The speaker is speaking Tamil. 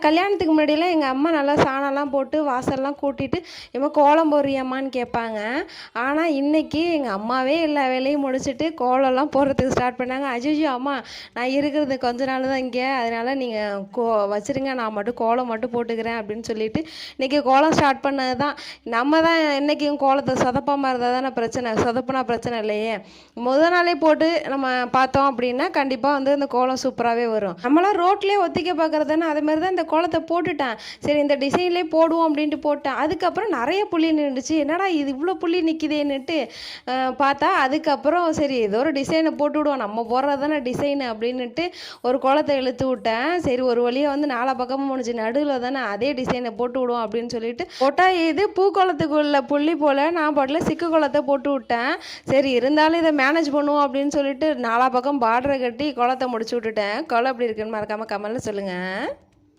கல்யாணத்துக்கு முன்னாடியெல்லாம் எங்கள் அம்மா நல்லா சாணம்லாம் போட்டு வாசல்லாம் கூட்டிட்டு ஏம்மா கோலம் போடுறியம்மான்னு கேட்பாங்க. ஆனால் இன்றைக்கி எங்கள் அம்மாவே எல்லா வேலையும் முடிச்சுட்டு கோலம்லாம் போடுறதுக்கு ஸ்டார்ட் பண்ணாங்க. அஜய்யோ அம்மா நான் இருக்கிறது கொஞ்ச நாள் தான் இங்கே, அதனால் நீங்கள் வச்சுருங்க, நான் மட்டும் கோலம் மட்டும் போட்டுக்கிறேன் அப்படின்னு சொல்லிட்டு இன்றைக்கி கோலம் ஸ்டார்ட் பண்ணது தான். நம்ம தான் என்றைக்கும் கோலத்தை சொதப்பாமல் இருந்தால் தானே பிரச்சனை, சொதப்புனா பிரச்சனை இல்லையே. முதல் நாளே போட்டு நம்ம பார்த்தோம் அப்படின்னா கண்டிப்பாக வந்து இந்த கோலம் சூப்பராகவே வரும். நம்மளாம் ரோட்லேயே ஒத்திக்க பார்க்குறது தானே, அதே மாதிரி தான் இந்த கோலத்தை போட்டுட்டேன். சரி இந்த டிசைன்லேயே போடுவோம் அப்படின்ட்டு போட்டேன். அதுக்கப்புறம் நிறைய புள்ளி நின்றுச்சு. என்னடா இது இவ்வளோ புள்ளி நிற்கிதேன்னுட்டு பார்த்தா அதுக்கப்புறம் சரி ஏதோ ஒரு டிசைனை போட்டு விடுவோம், நம்ம போடுறது தானே டிசைனு அப்படின்னுட்டு ஒரு கோலத்தை இழுத்து விட்டேன். சரி ஒரு வழியாக வந்து நாலா பக்கமும் முடிஞ்சு நடுவில் தானே அதே டிசைனை போட்டு விடுவோம் அப்படின்னு சொல்லிட்டு போட்டால் இது பூக்கோலத்துக்குள்ள புள்ளி போல் நான் பாட்டில் சிக்கு கோலத்தை போட்டு விட்டேன். சரி இருந்தாலும் இதை மேனேஜ் பண்ணுவோம் அப்படின்னு சொல்லிட்டு நாலா பக்கம் பார்டரை கட்டி கோலத்தை முடிச்சு விட்டுட்டேன். கோலம் எப்படி இருக்குன்னு மறக்காமல் கமெண்ட்ல சொல்லுங்கள்.